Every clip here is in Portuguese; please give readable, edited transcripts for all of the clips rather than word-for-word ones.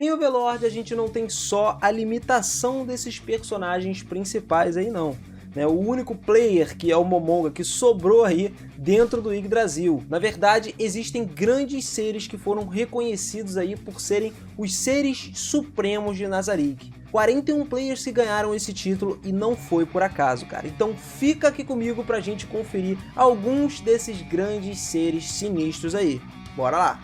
Em Overlord a gente não tem só a limitação desses personagens principais aí não. O único player, que é o Momonga, que sobrou aí dentro do Yggdrasil. Na verdade, existem grandes seres que foram reconhecidos aí por serem os seres supremos de Nazarick. 41 players que ganharam esse título e não foi por acaso, cara. Então fica aqui comigo pra gente conferir alguns desses grandes seres sinistros aí. Bora lá!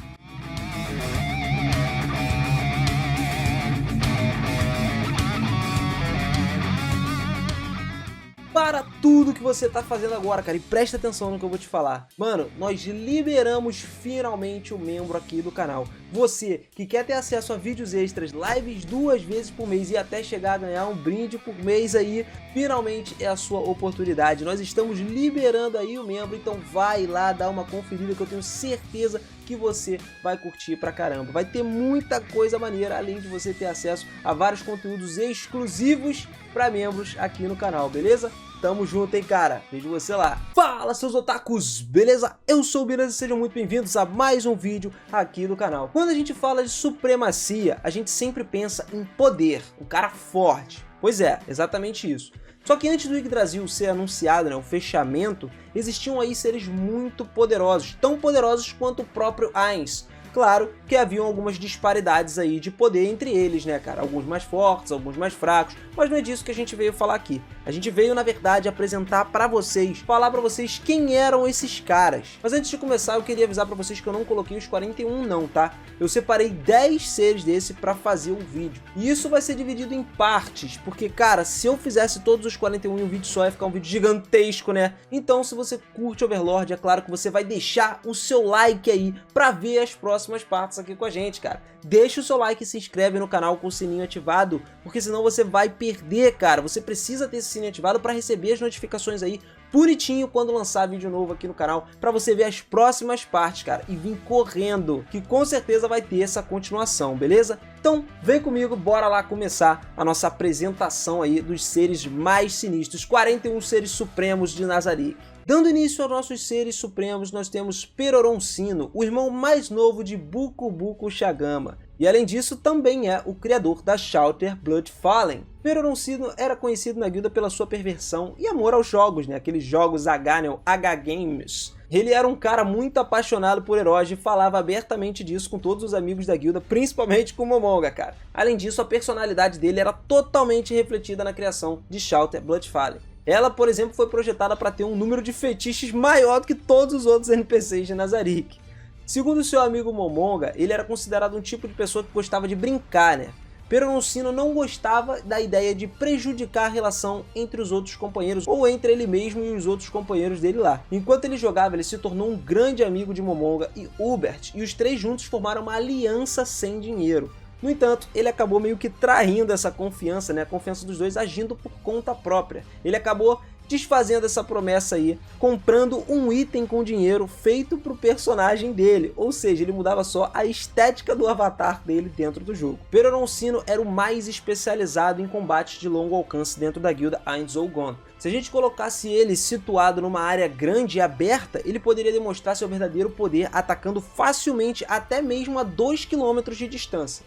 Para tudo que você tá fazendo agora, cara, e presta atenção no que eu vou te falar. Mano, nós liberamos finalmente o membro aqui do canal. Você que quer ter acesso a vídeos extras, lives 2 vezes por mês e até chegar a ganhar um brinde por mês aí, finalmente é a sua oportunidade. Nós estamos liberando aí o membro, então vai lá dar uma conferida que eu tenho certeza que você vai curtir pra caramba. Vai ter muita coisa maneira, além de você ter acesso a vários conteúdos exclusivos para membros aqui no canal, beleza? Tamo junto, hein, cara? Vejo você lá. Fala, seus otakus! Beleza? Eu sou o Biras e sejam muito bem-vindos a mais um vídeo aqui do canal. Quando a gente fala de supremacia, a gente sempre pensa em poder, um cara forte. Pois é, exatamente isso. Só que antes do Yggdrasil ser anunciado, o fechamento, existiam aí seres muito poderosos, tão poderosos quanto o próprio Ainz. Claro que haviam algumas disparidades aí de poder entre eles, cara? Alguns mais fortes, alguns mais fracos, mas não é disso que a gente veio falar aqui. A gente veio, na verdade, apresentar pra vocês, falar pra vocês quem eram esses caras. Mas antes de começar, eu queria avisar pra vocês que eu não coloquei os 41 não, tá? Eu separei 10 seres desse pra fazer o vídeo. E isso vai ser dividido em partes, porque, cara, se eu fizesse todos os 41 em um vídeo só, ia ficar um vídeo gigantesco, né? Então, se você curte Overlord, é claro que você vai deixar o seu like aí pra ver as próximas partes aqui com a gente, cara. Deixa o seu like e se inscreve no canal com o sininho ativado, porque senão você vai perder, cara. Você precisa ter esse sininho ativado para receber as notificações aí bonitinho quando lançar vídeo novo aqui no canal, para você ver as próximas partes, cara, e vir correndo, que com certeza vai ter essa continuação, beleza? Então vem comigo, bora lá começar a nossa apresentação aí dos seres mais sinistros, 41 seres supremos de Nazarick. Dando início aos nossos seres supremos, nós temos Peroroncino, o irmão mais novo de Buku Buku Shagama. E além disso, também é o criador da Shauter Bloodfallen. Peroroncino era conhecido na guilda pela sua perversão e amor aos jogos, aqueles jogos H-Games. Ele era um cara muito apaixonado por heróis e falava abertamente disso com todos os amigos da guilda, principalmente com o Momonga, cara. Além disso, a personalidade dele era totalmente refletida na criação de Shauter Bloodfallen. Ela, por exemplo, foi projetada para ter um número de fetiches maior do que todos os outros NPCs de Nazarick. Segundo seu amigo Momonga, ele era considerado um tipo de pessoa que gostava de brincar, Peroroncino não gostava da ideia de prejudicar a relação entre os outros companheiros ou entre ele mesmo e os outros companheiros dele lá. Enquanto ele jogava, ele se tornou um grande amigo de Momonga e Hubert, e os três juntos formaram uma aliança sem dinheiro. No entanto, ele acabou meio que traindo essa confiança, a confiança dos dois, agindo por conta própria. Ele acabou desfazendo essa promessa aí, comprando um item com dinheiro feito pro personagem dele, ou seja, ele mudava só a estética do avatar dele dentro do jogo. Peroroncino era o mais especializado em combates de longo alcance dentro da guilda Ainz Oogun. Se a gente colocasse ele situado numa área grande e aberta, ele poderia demonstrar seu verdadeiro poder atacando facilmente até mesmo a 2 km de distância.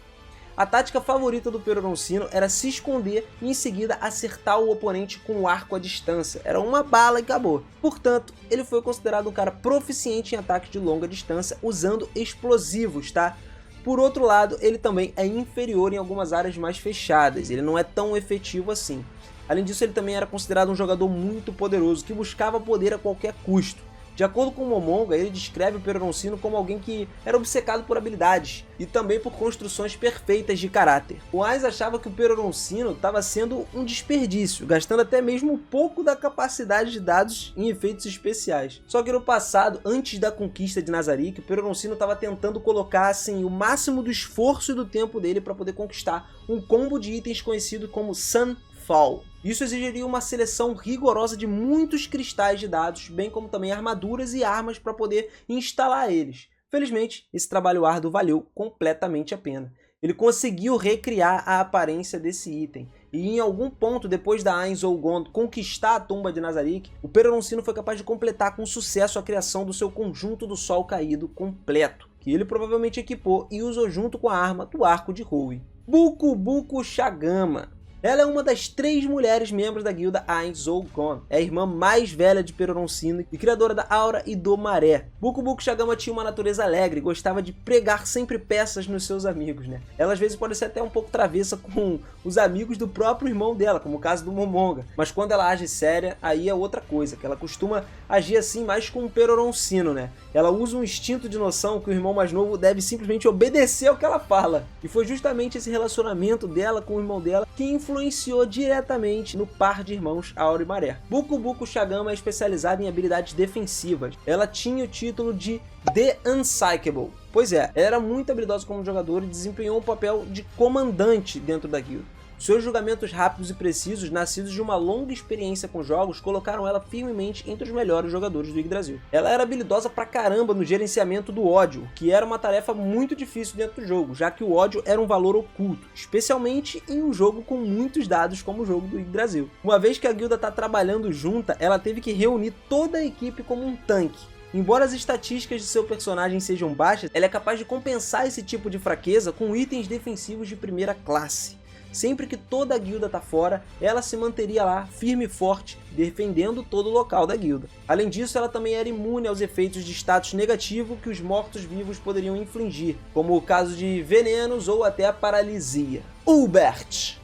A tática favorita do Peroroncino era se esconder e em seguida acertar o oponente com o arco à distância. Era uma bala e acabou. Portanto, ele foi considerado um cara proficiente em ataques de longa distância usando explosivos, tá? Por outro lado, ele também é inferior em algumas áreas mais fechadas, ele não é tão efetivo assim. Além disso, ele também era considerado um jogador muito poderoso, que buscava poder a qualquer custo. De acordo com o Momonga, ele descreve o Peroroncino como alguém que era obcecado por habilidades e também por construções perfeitas de caráter. O Ainz achava que o Peroroncino estava sendo um desperdício, gastando até mesmo um pouco da capacidade de dados em efeitos especiais. Só que no passado, antes da conquista de Nazarick, o Peroroncino estava tentando colocar assim, o máximo do esforço e do tempo dele para poder conquistar um combo de itens conhecido como Sunfall. Isso exigiria uma seleção rigorosa de muitos cristais de dados, bem como também armaduras e armas para poder instalar eles. Felizmente, esse trabalho árduo valeu completamente a pena. Ele conseguiu recriar a aparência desse item, e em algum ponto depois da Ainz Oogun conquistar a tumba de Nazarick, o Peroroncino foi capaz de completar com sucesso a criação do seu conjunto do Sol Caído completo. que ele provavelmente equipou e usou junto com a arma do arco de Hoenn. Bukubuku Shagama. Ela é uma das 3 mulheres membros da guilda Ainz Ooal Gown. É a irmã mais velha de Peroroncino e criadora da Aura e do Maré. Bukubuku Shagama tinha uma natureza alegre e gostava de pregar sempre peças nos seus amigos, né? Ela às vezes pode ser até um pouco travessa com os amigos do próprio irmão dela, como o caso do Momonga. Mas quando ela age séria, aí é outra coisa, que ela costuma agir assim mais com o Peroroncino, né? Ela usa um instinto de noção que o irmão mais novo deve simplesmente obedecer ao que ela fala. E foi justamente esse relacionamento dela com o irmão dela que influenciou diretamente no par de irmãos Aura e Maré. Bukubuku Shagama é especializada em habilidades defensivas. Ela tinha o título de The Unsinkable. Pois é, ela era muito habilidosa como jogadora e desempenhou um papel de comandante dentro da guilda. Seus julgamentos rápidos e precisos, nascidos de uma longa experiência com jogos, colocaram ela firmemente entre os melhores jogadores do Yggdrasil. Ela era habilidosa pra caramba no gerenciamento do ódio, que era uma tarefa muito difícil dentro do jogo, já que o ódio era um valor oculto, especialmente em um jogo com muitos dados como o jogo do Yggdrasil. Uma vez que a guilda tá trabalhando junta, ela teve que reunir toda a equipe como um tanque. Embora as estatísticas de seu personagem sejam baixas, ela é capaz de compensar esse tipo de fraqueza com itens defensivos de primeira classe. Sempre que toda a guilda tá fora, ela se manteria lá firme e forte, defendendo todo o local da guilda. Além disso, ela também era imune aos efeitos de status negativo que os mortos-vivos poderiam infligir, como o caso de venenos ou até a paralisia. Ulbert.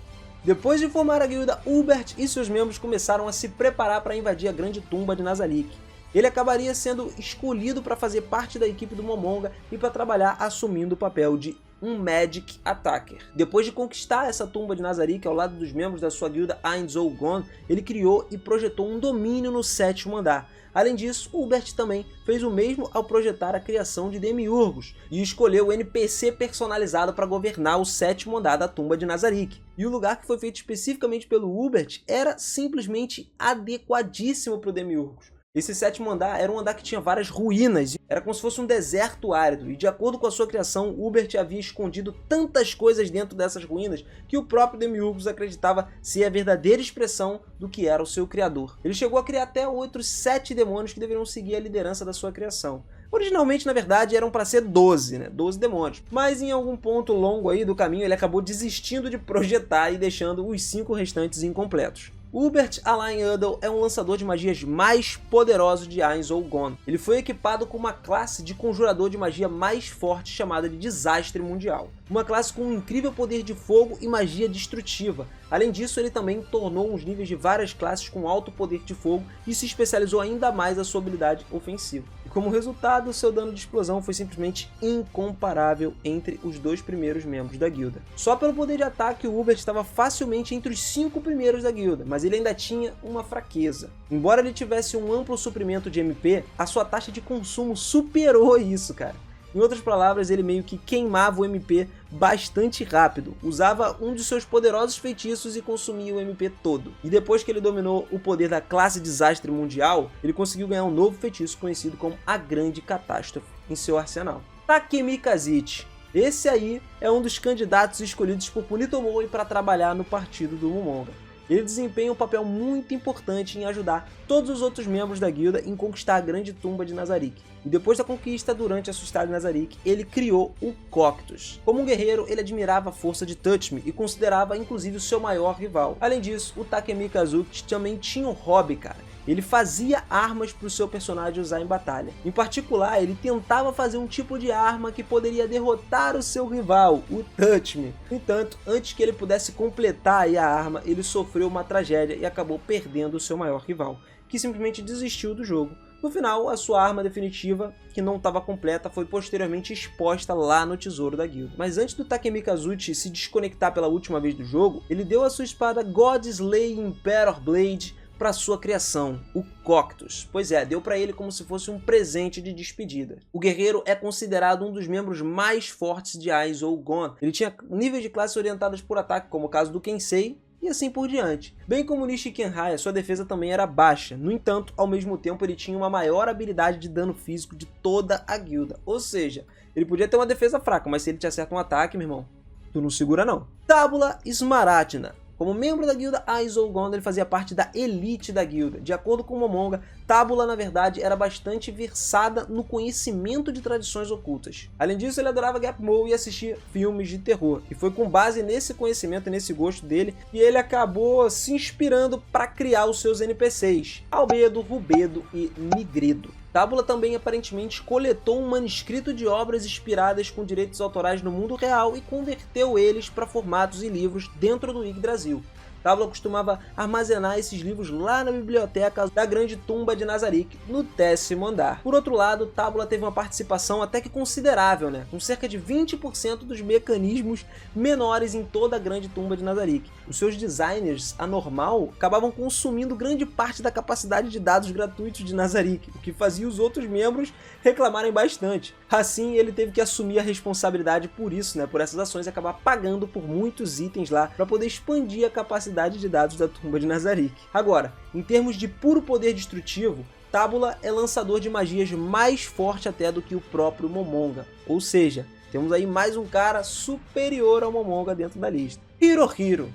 Depois de formar a guilda, Ulbert e seus membros começaram a se preparar para invadir a grande tumba de Nazarick. Ele acabaria sendo escolhido para fazer parte da equipe do Momonga e para trabalhar assumindo o papel de um Magic Attacker. Depois de conquistar essa tumba de Nazarick ao lado dos membros da sua guilda Ainz Ooal Gown, ele criou e projetou um domínio no 7º andar. Além disso, Ulbert também fez o mesmo ao projetar a criação de Demiurgos e escolheu o NPC personalizado para governar o 7º andar da tumba de Nazarick. E o lugar que foi feito especificamente pelo Ulbert era simplesmente adequadíssimo para o Demiurgos. Esse 7º andar era um andar que tinha várias ruínas, era como se fosse um deserto árido, e de acordo com a sua criação, Ulbert havia escondido tantas coisas dentro dessas ruínas que o próprio Demiurgos acreditava ser a verdadeira expressão do que era o seu criador. Ele chegou a criar até outros 7 demônios que deveriam seguir a liderança da sua criação. Originalmente, na verdade, eram para ser 12, né? 12 demônios. Mas em algum ponto longo aí do caminho, ele acabou desistindo de projetar e deixando os 5 restantes incompletos. Ulbert Alain Udal é um lançador de magias mais poderoso de Ainz Ooal Gown. Ele foi equipado com uma classe de conjurador de magia mais forte chamada de Desastre Mundial. Uma classe com um incrível poder de fogo e magia destrutiva. Além disso, ele também tornou os níveis de várias classes com alto poder de fogo e se especializou ainda mais a sua habilidade ofensiva. E como resultado, seu dano de explosão foi simplesmente incomparável entre os 2 primeiros membros da guilda. Só pelo poder de ataque, o Ulbert estava facilmente entre os 5 primeiros da guilda, mas ele ainda tinha uma fraqueza. Embora ele tivesse um amplo suprimento de MP, a sua taxa de consumo superou isso, cara. Em outras palavras, ele meio que queimava o MP bastante rápido, usava um de seus poderosos feitiços e consumia o MP todo. E depois que ele dominou o poder da classe Desastre Mundial, ele conseguiu ganhar um novo feitiço conhecido como a Grande Catástrofe em seu arsenal. Takemi Kazuchi. Esse aí é um dos candidatos escolhidos por Punitomoe para trabalhar no partido do Momonga. Ele desempenha um papel muito importante em ajudar todos os outros membros da guilda em conquistar a grande tumba de Nazarick. E depois da conquista, durante a sua estada em Nazarick, ele criou o Coctus. Como um guerreiro, ele admirava a força de Touch-Me e considerava inclusive o seu maior rival. Além disso, o Takemi Kazuchi também tinha um hobby, cara. Ele fazia armas para o seu personagem usar em batalha. Em particular, ele tentava fazer um tipo de arma que poderia derrotar o seu rival, o Touch-Me. No entanto, antes que ele pudesse completar a arma, ele sofreu uma tragédia e acabou perdendo o seu maior rival, que simplesmente desistiu do jogo. No final, a sua arma definitiva, que não estava completa, foi posteriormente exposta lá no tesouro da guilda. Mas antes do Takemi Kazuchi se desconectar pela última vez do jogo, ele deu a sua espada Godslay Imperator Blade para sua criação, o Coctus. Pois é, deu para ele como se fosse um presente de despedida. O guerreiro é considerado um dos membros mais fortes de Ainz Ooal Gown. Ele tinha níveis de classe orientadas por ataque, como o caso do Kensei, e assim por diante. Bem como Nishi Kenhaya, sua defesa também era baixa. No entanto, ao mesmo tempo, ele tinha uma maior habilidade de dano físico de toda a guilda. Ou seja, ele podia ter uma defesa fraca, mas se ele te acerta um ataque, meu irmão, tu não segura não. Tábula Smaragdna. Como membro da guilda Aizougou, ele fazia parte da elite da guilda. De acordo com Momonga, Tábula, na verdade, era bastante versada no conhecimento de tradições ocultas. Além disso, ele adorava Gapmo e assistir filmes de terror. E foi com base nesse conhecimento e nesse gosto dele que ele acabou se inspirando para criar os seus NPCs, Albedo, Rubedo e Nigredo. Tábula também aparentemente coletou um manuscrito de obras inspiradas com direitos autorais no mundo real e converteu eles para formatos e livros dentro do Yggdrasil. Tábula costumava armazenar esses livros lá na biblioteca da Grande Tumba de Nazarick, no 10º andar. Por outro lado, Tábula teve uma participação até que considerável, com cerca de 20% dos mecanismos menores em toda a Grande Tumba de Nazarick. Os seus designers anormal acabavam consumindo grande parte da capacidade de dados gratuitos de Nazarick, o que fazia os outros membros reclamarem bastante. Assim, ele teve que assumir a responsabilidade por isso, por essas ações, e acabar pagando por muitos itens lá para poder expandir a capacidade de dados da Tumba de Nazarick. Agora, em termos de puro poder destrutivo, Tábula é lançador de magias mais forte até do que o próprio Momonga. Ou seja, temos aí mais um cara superior ao Momonga dentro da lista. Hirohiro.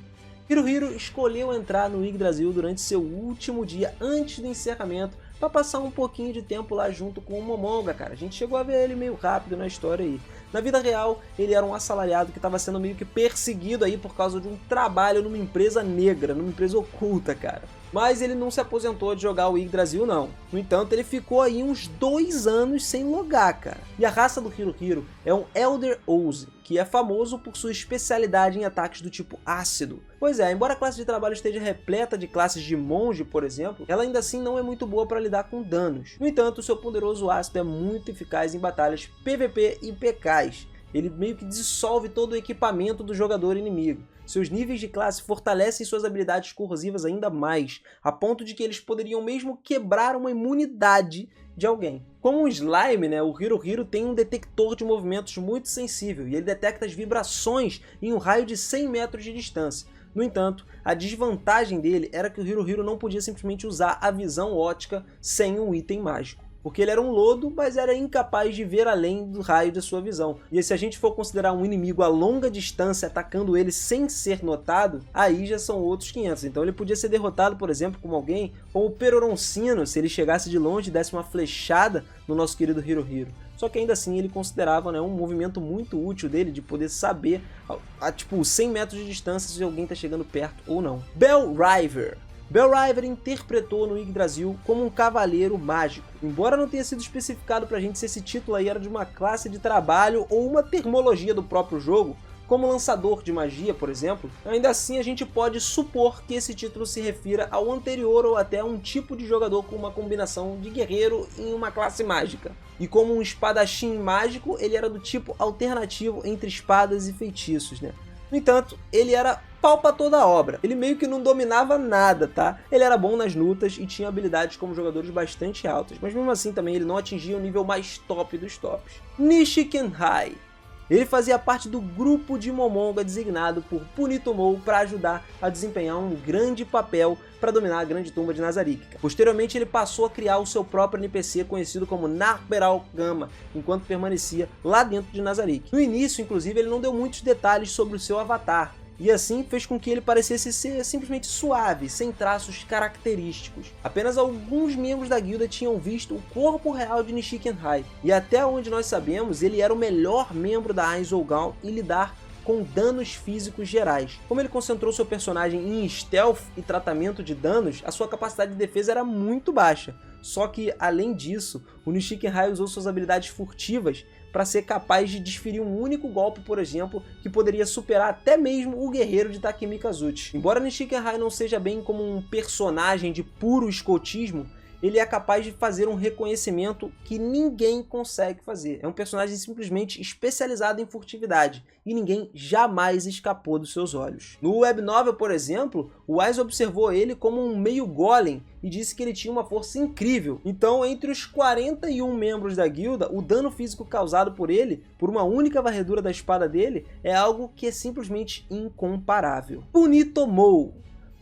Hirohiro escolheu entrar no Yggdrasil durante seu último dia antes do encerramento para passar um pouquinho de tempo lá junto com o Momonga, cara. A gente chegou a ver ele meio rápido na história aí. Na vida real, ele era um assalariado que estava sendo meio que perseguido aí por causa de um trabalho numa empresa negra, numa empresa oculta, cara. Mas ele não se aposentou de jogar o Yggdrasil, não. No entanto, ele ficou aí uns 2 anos sem logar, cara. E a raça do Hirohiro é um Elder Ouse, que é famoso por sua especialidade em ataques do tipo ácido. Pois é, embora a classe de trabalho esteja repleta de classes de monge, por exemplo, ela ainda assim não é muito boa para lidar com danos. No entanto, seu poderoso ácido é muito eficaz em batalhas PVP e PKs. Ele meio que dissolve todo o equipamento do jogador inimigo. Seus níveis de classe fortalecem suas habilidades corrosivas ainda mais, a ponto de que eles poderiam mesmo quebrar uma imunidade de alguém. Como um slime, o Hirohiro tem um detector de movimentos muito sensível e ele detecta as vibrações em um raio de 100 metros de distância. No entanto, a desvantagem dele era que o Hirohiro não podia simplesmente usar a visão ótica sem um item mágico. Porque ele era um lodo, mas era incapaz de ver além do raio de sua visão. E se a gente for considerar um inimigo a longa distância atacando ele sem ser notado, aí já são outros 500. Então ele podia ser derrotado, por exemplo, como alguém como o Peroroncino, se ele chegasse de longe e desse uma flechada no nosso querido Hirohiro. Só que ainda assim ele considerava um movimento muito útil dele de poder saber a tipo 100 metros de distância se alguém está chegando perto ou não. Bellriver. Bellriver interpretou no Yggdrasil como um cavaleiro mágico. Embora não tenha sido especificado pra gente se esse título aí era de uma classe de trabalho ou uma termologia do próprio jogo, como lançador de magia, por exemplo, ainda assim a gente pode supor que esse título se refira ao anterior ou até a um tipo de jogador com uma combinação de guerreiro em uma classe mágica. E como um espadachim mágico, ele era do tipo alternativo entre espadas e feitiços, No entanto, ele era pau pra toda a obra. Ele meio que não dominava nada, tá? Ele era bom nas lutas e tinha habilidades como jogadores bastante altas, mas mesmo assim também ele não atingia o nível mais top dos tops. Nishikenhai. Ele fazia parte do grupo de Momonga designado por Punitomou para ajudar a desempenhar um grande papel para dominar a Grande Tumba de Nazarick. Posteriormente ele passou a criar o seu próprio NPC conhecido como Narberal Gama, enquanto permanecia lá dentro de Nazarick. No início, inclusive, ele não deu muitos detalhes sobre o seu avatar, e assim fez com que ele parecesse ser simplesmente suave, sem traços característicos. Apenas alguns membros da guilda tinham visto o corpo real de Nishikenhai, e até onde nós sabemos, ele era o melhor membro da Aizougou em lidar com danos físicos gerais. Como ele concentrou seu personagem em stealth e tratamento de danos, a sua capacidade de defesa era muito baixa. Só que, além disso, o Nishikenhai usou suas habilidades furtivas para ser capaz de desferir um único golpe, por exemplo, que poderia superar até mesmo o guerreiro de Takemi Kazuchi. Embora Nishikenhai não seja bem como um personagem de puro escotismo, ele é capaz de fazer um reconhecimento que ninguém consegue fazer. É um personagem simplesmente especializado em furtividade, e ninguém jamais escapou dos seus olhos. No web novel, por exemplo, o Wise observou ele como um meio golem e disse que ele tinha uma força incrível. Então, entre os 41 membros da guilda, o dano físico causado por ele, por uma única varredura da espada dele, é algo que é simplesmente incomparável. Punitomou.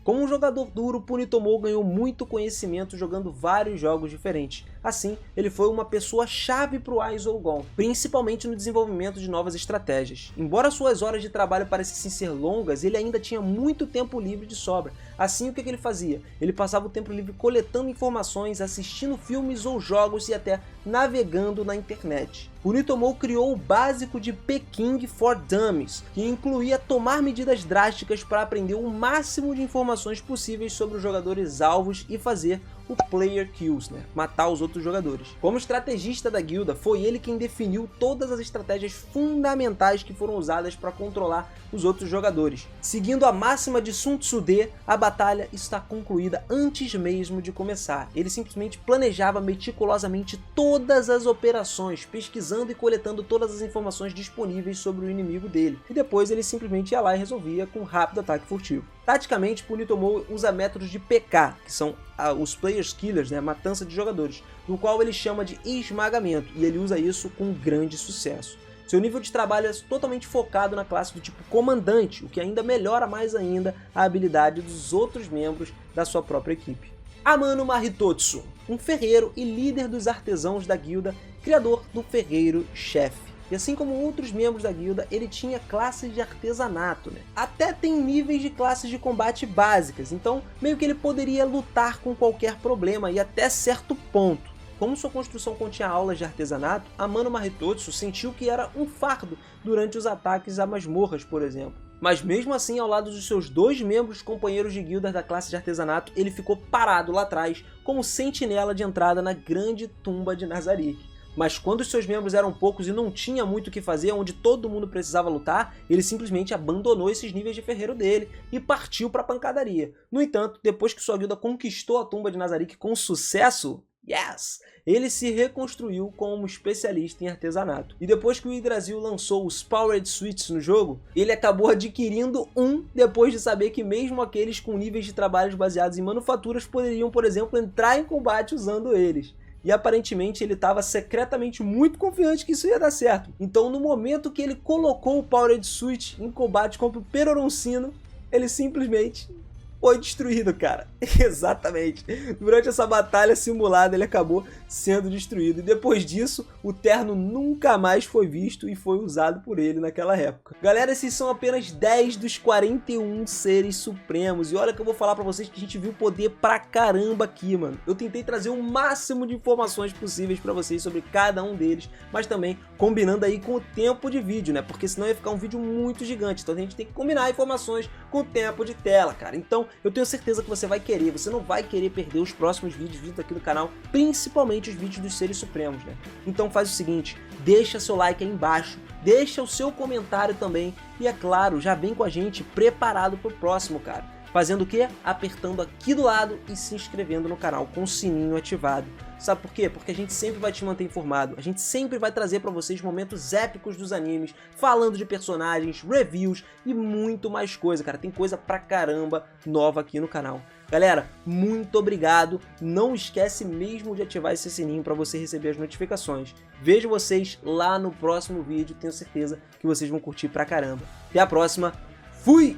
Como um jogador duro, Punitomou ganhou muito conhecimento jogando vários jogos diferentes, Assim, ele foi uma pessoa-chave para o Aiz Gon, principalmente no desenvolvimento de novas estratégias. Embora suas horas de trabalho parecessem ser longas, ele ainda tinha muito tempo livre de sobra. Assim, o que ele fazia? Ele passava o tempo livre coletando informações, assistindo filmes ou jogos e até navegando na internet. Punitomou criou o básico de Peking for Dummies, que incluía tomar medidas drásticas para aprender o máximo de informações possíveis sobre os jogadores alvos e fazer o player kills, né? Matar os outros jogadores. Como estrategista da guilda, foi ele quem definiu todas as estratégias fundamentais que foram usadas para controlar os outros jogadores. Seguindo a máxima de Sun Tzu-de, a batalha está concluída antes mesmo de começar. Ele simplesmente planejava meticulosamente todas as operações, pesquisando e coletando todas as informações disponíveis sobre o inimigo dele. E depois ele simplesmente ia lá e resolvia com um rápido ataque furtivo. Taticamente, Punitomou usa métodos de PK, que são os Players Killers, né, a matança de jogadores, no qual ele chama de esmagamento, e ele usa isso com grande sucesso. Seu nível de trabalho é totalmente focado na classe do tipo comandante, o que ainda melhora mais ainda a habilidade dos outros membros da sua própria equipe. Amano Maritotsu, um ferreiro e líder dos artesãos da guilda, criador do ferreiro-chefe. E assim como outros membros da guilda, ele tinha classes de artesanato, né? Até tem níveis de classes de combate básicas, então meio que ele poderia lutar com qualquer problema e até certo ponto. Como sua construção continha aulas de artesanato, Amano Maritotsu sentiu que era um fardo durante os ataques a masmorras, por exemplo. Mas mesmo assim, ao lado dos seus dois membros companheiros de guilda da classe de artesanato, ele ficou parado lá atrás como sentinela de entrada na grande tumba de Nazarick. Mas quando os seus membros eram poucos e não tinha muito o que fazer, onde todo mundo precisava lutar, ele simplesmente abandonou esses níveis de ferreiro dele e partiu para a pancadaria. No entanto, depois que sua guilda conquistou a tumba de Nazarick com sucesso, ele se reconstruiu como especialista em artesanato. E depois que o Yggdrasil lançou os Powered Suits no jogo, ele acabou adquirindo um depois de saber que mesmo aqueles com níveis de trabalhos baseados em manufaturas poderiam, por exemplo, entrar em combate usando eles. E aparentemente ele estava secretamente muito confiante que isso ia dar certo. Então no momento que ele colocou o Powered Suit em combate contra o Peroroncino, ele simplesmente foi destruído, cara. Exatamente. Durante essa batalha simulada ele acabou sendo destruído. E depois disso, o terno nunca mais foi visto e foi usado por ele naquela época. Galera, esses são apenas 10 dos 41 seres supremos. E olha que eu vou falar pra vocês que a gente viu poder pra caramba aqui, mano. Eu tentei trazer o máximo de informações possíveis pra vocês sobre cada um deles, mas também combinando aí com o tempo de vídeo, né? Porque senão ia ficar um vídeo muito gigante. Então a gente tem que combinar informações com o tempo de tela, cara. Então eu tenho certeza que você vai querer, você não vai querer perder os próximos vídeos vindo aqui do canal, principalmente os vídeos dos seres supremos, né? Então faz o seguinte, deixa seu like aí embaixo, deixa o seu comentário também e é claro, já vem com a gente preparado pro próximo, cara. Fazendo o quê? Apertando aqui do lado e se inscrevendo no canal com o sininho ativado. Sabe por quê? Porque a gente sempre vai te manter informado, a gente sempre vai trazer pra vocês momentos épicos dos animes, falando de personagens, reviews e muito mais coisa, cara. Tem coisa pra caramba nova aqui no canal. Galera, muito obrigado, não esquece mesmo de ativar esse sininho pra você receber as notificações. Vejo vocês lá no próximo vídeo, tenho certeza que vocês vão curtir pra caramba. Até a próxima, fui!